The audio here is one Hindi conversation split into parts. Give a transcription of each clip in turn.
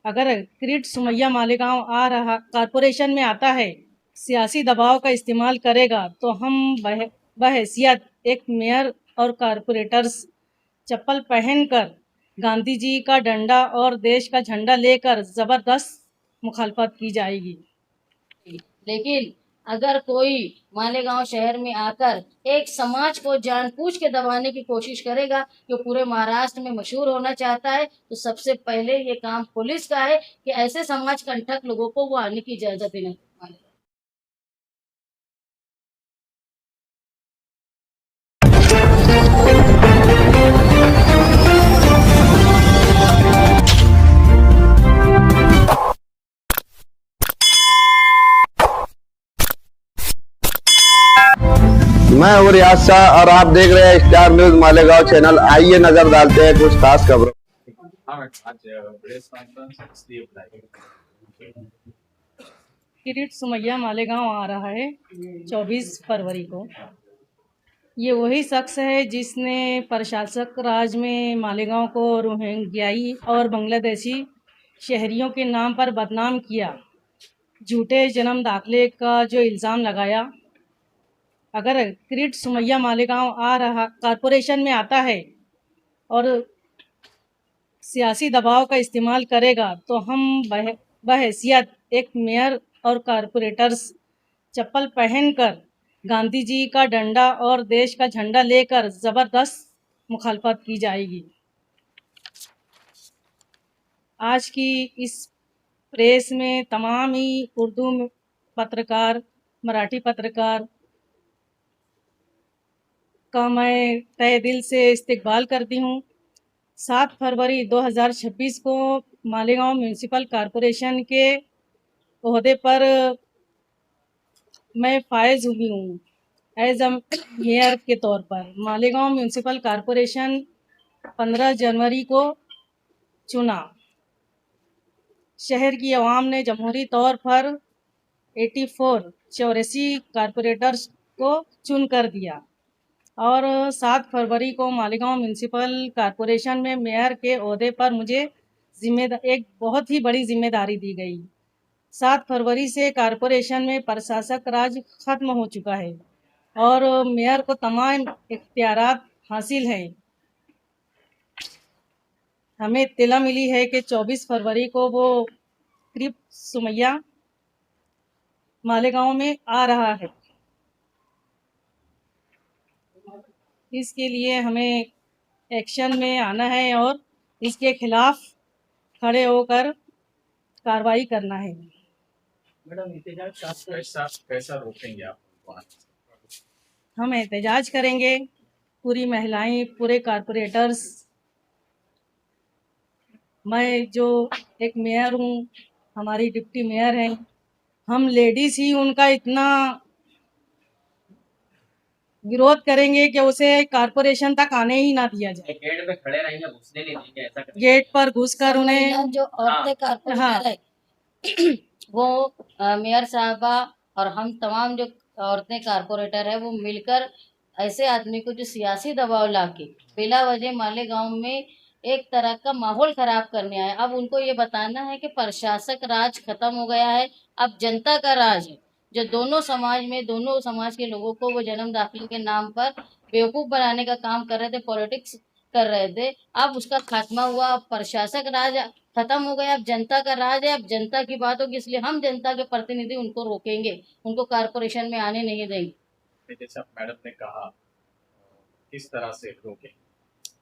अगर किरीट सुमैया मालेगांव आ रहा कॉरपोरेशन में आता है, सियासी दबाव का इस्तेमाल करेगा तो हम बहैसियत एक मेयर और कॉरपोरेटर्स चप्पल पहनकर गांधी जी का डंडा और देश का झंडा लेकर जबरदस्त मुखालफत की जाएगी। लेकिन अगर कोई मालेगांव शहर में आकर एक समाज को जानबूझ के दबाने की कोशिश करेगा, जो पूरे महाराष्ट्र में मशहूर होना चाहता है, तो सबसे पहले ये काम पुलिस का है कि ऐसे समाज कंटक लोगों को वो आने की इजाजत देना। मैं हूँ रियाज शाह और आप देख रहे हैं स्टार न्यूज मालेगांव चैनल। आइए नजर डालते हैं कुछ खास खबरों। किरीट सुमैया मालेगांव आ रहा है 24 फरवरी को। ये वही शख्स है जिसने प्रशासक राज में मालेगांव को रोहिंग्याई और बांग्लादेशी शहरियों के नाम पर बदनाम किया, झूठे जन्म दाखिले का जो इल्ज़ाम लगाया। अगर किरीट सुमैया मालेगांव आ रहा कॉरपोरेशन में आता है और सियासी दबाव का इस्तेमाल करेगा तो हम बहैसियत एक मेयर और कॉरपोरेटर्स चप्पल पहनकर गांधी जी का डंडा और देश का झंडा लेकर जबरदस्त मुखालफत की जाएगी। आज की इस प्रेस में तमाम ही उर्दू पत्रकार, मराठी पत्रकार का मैं तहे दिल से इस्तकबाल करती हूँ। 7 फरवरी 2026 को मालेगांव म्यूनसिपल कॉरपोरेशन के ओहदे पर मैं फायज हुई हूँ एज अ मेयर के तौर पर। मालेगांव म्यूनसिपल कॉरपोरेशन 15 जनवरी को चुना। शहर की आवाम ने जमहूरी तौर पर 84 कॉरपोरेटर्स को चुन कर दिया और 7 फरवरी को मालेगांव म्यूनसिपल कॉरपोरेशन में मेयर के ओहदे पर मुझे एक बहुत ही बड़ी जिम्मेदारी दी गई। 7 फरवरी से कॉरपोरेशन में प्रशासक राज खत्म हो चुका है और मेयर को तमाम इख्तियारात हासिल हैं। हमें इत्तला मिली है कि 24 फरवरी को वो किरीट सुमैया मालेगांव में आ रहा है। इसके लिए हमें एक्शन में आना है और इसके खिलाफ खड़े होकर कार्रवाई करना है। मैडम एहतजाज कैसा रोकेंगे आप? हम एहतजाज करेंगे, पूरी महिलाएं, पूरे कॉरपोरेटर्स। मैं जो एक मेयर हूँ, हमारी डिप्टी मेयर हैं, हम लेडीज ही उनका इतना विरोध करेंगे कि उसे कॉरपोरेशन तक आने ही ना दिया जाए। गेट पे खड़े रहेंगे, घुसने नहीं देंगे, ऐसा गेट पर घुसकर उन्हें जो औरतें कॉरपोरेटर है वो मेयर साहबा और हम तमाम जो औरतें कॉरपोरेटर है वो मिलकर ऐसे आदमी को जो सियासी दबाव लाके बिला वजह मालेगांव में एक तरह का माहौल खराब करने आए। अब उनको ये बताना है कि प्रशासक राज खत्म हो गया है, अब जनता का राज है। जो दोनों समाज के लोगों को वो जन्म दाखिले के नाम पर बेवकूफ बनाने का काम कर रहे थे, पॉलिटिक्स कर रहे थे, अब उसका खात्मा हुआ। अब प्रशासक राज खत्म हो गया, अब जनता का राज है। अब जनता की बात होगी, इसलिए हम जनता के प्रतिनिधि उनको रोकेंगे, उनको कॉरपोरेशन में आने नहीं देंगे। जैसा मैडम ने कहा, किस तरह से रोकें?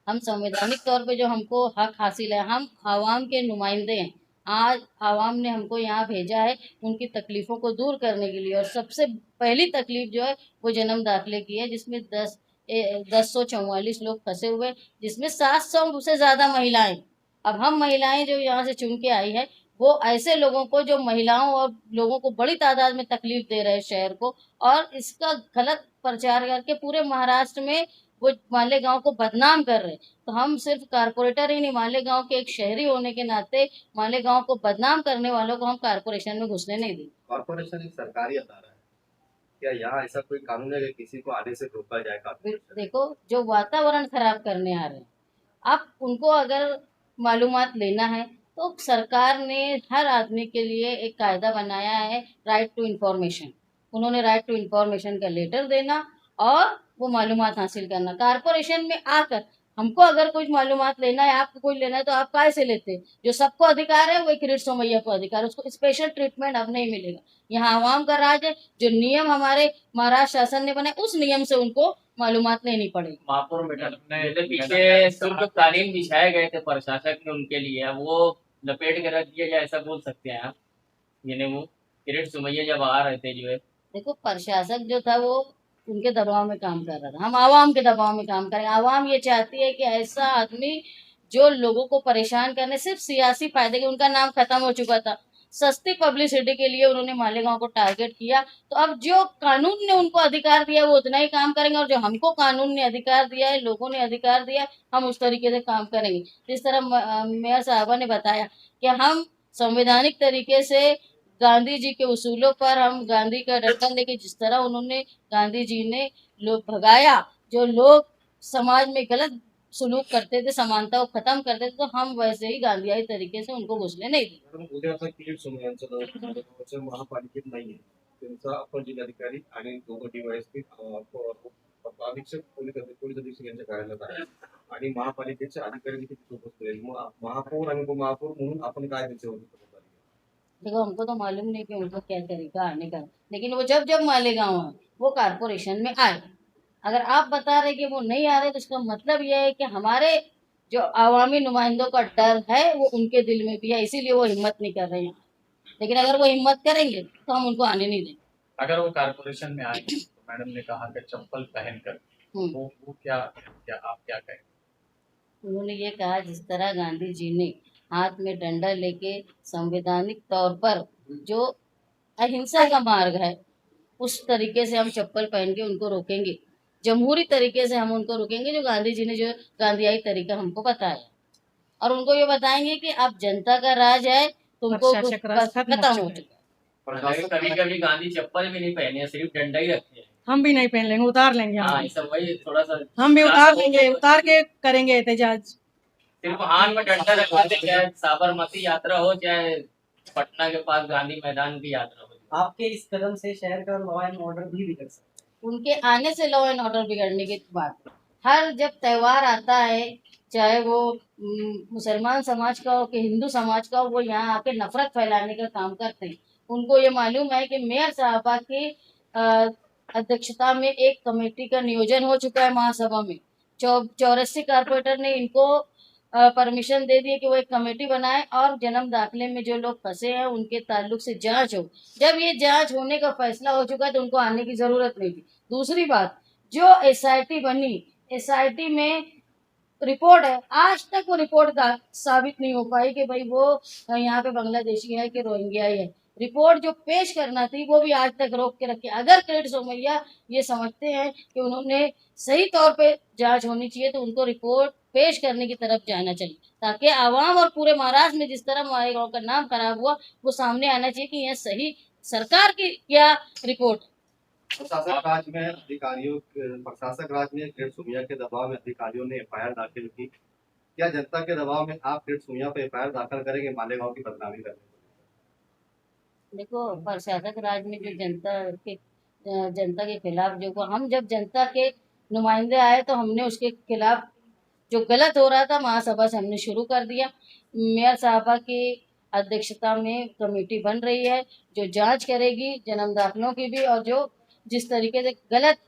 हम संवैधानिक तौर पे जो हमको हक हासिल है, हम आवाम के नुमाइंदे हैं। आज आवाम ने हमको यहाँ भेजा है उनकी तकलीफ़ों को दूर करने के लिए, और सबसे पहली तकलीफ जो है वो जन्म दाखिले की है, जिसमें 10,144 लोग फंसे हुए, जिसमें 700 से ज़्यादा महिलाएं। अब हम महिलाएं जो यहाँ से चुन के आई है, वो ऐसे लोगों को जो महिलाओं और लोगों को बड़ी तादाद में तकलीफ दे रहे हैं शहर को, और इसका गलत प्रचार करके पूरे महाराष्ट्र में वो मालेगांव को बदनाम कर रहे हैं। तो हम सिर्फ कारपोरेटर ही नहीं, मालेगांव के एक शहरी होने के नाते मालेगांव को बदनाम करने वालों को हम कारपोरेशन में घुसने नहीं देंगे। कॉर्पोरेशन एक सरकारी अदारा है, क्या यहाँ ऐसा कोई कानून है कि किसी को आने से रोका जाए? देखो, जो वातावरण खराब करने आ रहे हैं, आप उनको अगर मालूमात लेना है तो सरकार ने हर आदमी के लिए एक कायदा बनाया है, राइट टू इंफॉर्मेशन। उन्होंने राइट टू इंफॉर्मेशन का लेटर देना और वो मालूमात हासिल करना। कारपोरेशन में आकर हमको अगर कुछ मालूमात लेना है, आपको कुछ लेना है, तो आप काय से लेते हैं? जो सबको अधिकार है वो किरीट सोमैया को अधिकार है, उसको स्पेशल ट्रीटमेंट अब नहीं मिलेगा। यहाँ आवाम का राज है, जो नियम हमारे महाराष्ट्र शासन ने बनाए उस नियम से उनको मालूमात लेनी पड़ेगी। महापौर मैडम ने जैसे पीछे सिर्फ कालीन बिछाए गए थे प्रशासक ने उनके लिए, अब वो लपेट के रख दिया जाए, ऐसा बोल सकते हैं आप? यानी वो किरीट सोमैया जब आ रहे थे जो है, देखो, प्रशासक जो था वो उनके दबाव में काम कर रहा था, हम आवाम के दबाव में काम करेंगे। आवाम ये चाहती है कि ऐसा आदमी जो लोगों को परेशान करने सिर्फ सियासी फायदे के, उनका नाम खत्म हो चुका था, सस्ती पब्लिसिटी के लिए उन्होंने मालेगांव को टारगेट किया। तो अब जो कानून ने उनको अधिकार दिया है वो उतना ही काम करेंगे, और जो हमको कानून ने अधिकार दिया है, लोगों ने अधिकार दिया है, हम उस तरीके से काम करेंगे। जिस तरह मेयर साहबा ने बताया कि हम संवैधानिक तरीके से गांधी जी के उसूलों पर हम गांधी का डंडा लेके, जिस तरह उन्होंने गांधी जी ने लोग भगाया, जो लोग समाज में गलत सुलूक करते थे, समानता को खत्म करते थे, तो हम वैसे ही गांधीयाई तरीके से उनको घुसने नहीं देंगे। मॅडम, उद्या आता किरीट सोमय्यांचं नाव मालेगावच्या महापालिकेत नाहीये. त्यांचा अपर जिल्हाधिकारी आणि दोघं डीवायएसपी अधीक्षक पोलीस अधीक्षक यांच्या कार्यालयात आहे आणि महापालिकेचे अधिकारी देखील तिथे उपस्थित आहेत. मग महापौर आणि उपमहापौर म्हणून आपण काय त्याच्यावर जबाबदारी घ्यायची? देखो, हमको तो मालूम नहीं कि उनका क्या तरीका आने का, लेकिन वो जब जब मालेगांव आए वो कारपोरेशन में आए। अगर आप बता रहे कि वो नहीं आ रहे, तो इसका मतलब यह है कि हमारे जो आवामी नुमाइंदों का डर है वो उनके दिल में भी है, इसीलिए वो हिम्मत नहीं कर रहे हैं। लेकिन अगर वो हिम्मत करेंगे तो हम उनको आने नहीं देंगे। अगर वो कारपोरेशन में आए तो मैडम ने कहा कि चप्पल पहनकर, हम्म। वो क्या क्या आप क्या कहें? उन्होंने ये कहा, जिस तरह गांधी जी ने हाथ में डंडा लेके संवैधानिक तौर पर जो अहिंसा का मार्ग है, उस तरीके से हम चप्पल पहन के उनको रोकेंगे, जमहूरी तरीके से हम उनको रोकेंगे, जो गांधी जी ने जो गांधीयाई तरीका हमको बताया। और उनको ये बताएंगे कि अब जनता का राज है, तुमको प्रशासक राज खत्म हो खत्म हो चुका है। चुका है। कभी कभी गांधी चप्पल भी नहीं पहने, सिर्फ डंडा ही रखे हैं। हम भी नहीं पहन लेंगे, उतार लेंगे हाँ, हम ऐसा वही थोड़ा सा हम भी उतार लेंगे, उतार के करेंगे एहतजाज। सिर्फ हाथ में डंडा रखा थे, चाहे साबरमती यात्रा हो, चाहे पटना के पास गांधी मैदान की यात्रा हो। आपके इस कदम से शहर का लॉ एंड ऑर्डर भी बिगड़ सकता है। उनके आने से लॉ एंड ऑर्डर बिगड़ने की बात है। हर जब त्योहार आता है, चाहे वो मुसलमान समाज का हो कि हिंदू समाज का हो, वो यहाँ आके नफरत फैलाने का काम करते हैं। उनको ये मालूम है कि मेयर साहबा की अध्यक्षता में एक कमेटी का नियोजन हो चुका है महासभा में। 84 कारपोरेटर ने इनको परमिशन दे दी है कि वो एक कमेटी बनाए और जन्म दाखिले में जो लोग फंसे हैं उनके ताल्लुक से जांच हो। जब ये जांच होने का फैसला हो चुका है तो उनको आने की जरूरत नहीं थी। दूसरी बात, जो एसआईटी बनी, एसआईटी में रिपोर्ट है, आज तक वो रिपोर्ट साबित नहीं हो पाई कि भाई वो यहाँ पे बांग्लादेशी है कि रोहिंग्याई है। रिपोर्ट जो पेश करना थी वो भी आज तक रोक के रखी। अगर किरीट सोमैया ये समझते हैं कि उन्होंने सही तौर पे जांच होनी चाहिए, तो उनको रिपोर्ट पेश करने की तरफ जाना चाहिए, ताकि आवाम और पूरे महाराष्ट्र में जिस तरह मालेगांव का नाम खराब हुआ, वो सामने आना चाहिए कि यह सही सरकार की क्या रिपोर्ट। प्रशासक राज में किरीट सोमैया के दबाव में अधिकारियों ने एफआईआर दाखिल की। क्या जनता के दबाव में आप किरीट सोमैया पर एफआईआर दाखिल करेंगे मालेगांव की बदनामी करने? देखो, प्रशासक राज में जो जनता के खिलाफ जो हम जब जनता के नुमाइंदे आए तो हमने उसके खिलाफ जो गलत हो रहा था महासभा से हमने शुरू कर दिया। मेयर साहबा की अध्यक्षता में कमेटी बन रही है जो जांच करेगी जन्म दाखिलों की भी, और जो जिस तरीके से गलत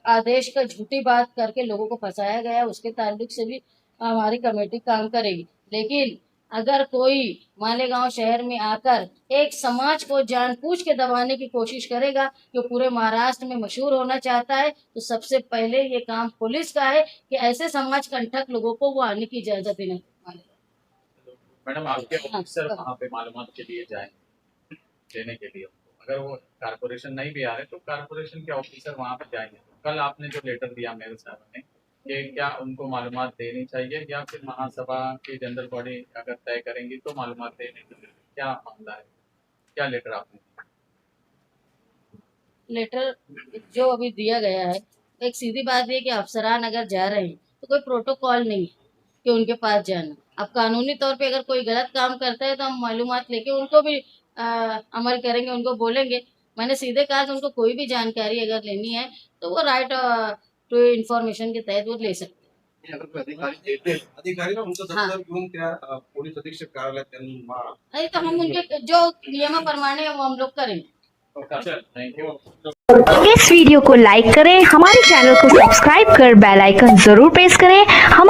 आदेश का झूठी बात करके लोगों को फंसाया गया उसके ताल्लुक से भी हमारी कमेटी काम करेगी। लेकिन अगर कोई मालेगांव शहर में आकर एक समाज को जानबूझ के दबाने की कोशिश करेगा, जो पूरे महाराष्ट्र में मशहूर होना चाहता है, तो सबसे पहले ये काम पुलिस का है कि ऐसे समाज कंटक लोगों को वो आने की इजाजत देना। मैडम, आपके ऑफिसर वहाँ पे मालूमात के लिए जाए देने के लिए, अगर वो कारपोरेशन नहीं भी आ रहे तो कारपोरेशन के ऑफिसर वहाँ पे जाएंगे। कल आपने जो लेटर दिया मेरे साहब ने कि क्या उनको मालूमात देनी चाहिए या फिर महासभा की जनरल बॉडी अगर तय करेंगी तो मालूमात देने के लिए क्या मामला है, क्या लेटर आपने दिया? लेटर जो अभी दिया गया है, एक सीधी बात है कि अफसरान अगर जा रहे हैं तो कोई प्रोटोकॉल नहीं है कि उनके पास जाना। अब कानूनी तौर पे अगर कोई गलत काम करता है तो हम मालूमात लेके उनको भी अमल करेंगे, उनको बोलेंगे। मैंने सीधे कहा कि उनको कोई भी जानकारी अगर लेनी है तो वो राइट टू इंफॉर्मेशन के तहत वो ले सकते हैं। अगर कोई अधिकारी देते हैं, अधिकारी ना उनका दफ्तर घेऊन त्या पोलीस अधीक्षक कार्यालयात त्यांना अरे तो हम उनके जो नियमाप्रमाणे वो हम लोग करेंगे। Sir thank you. इस वीडियो को लाइक करें, हमारे चैनल को सब्सक्राइब कर बेल आइकन जरूर प्रेस करें। हम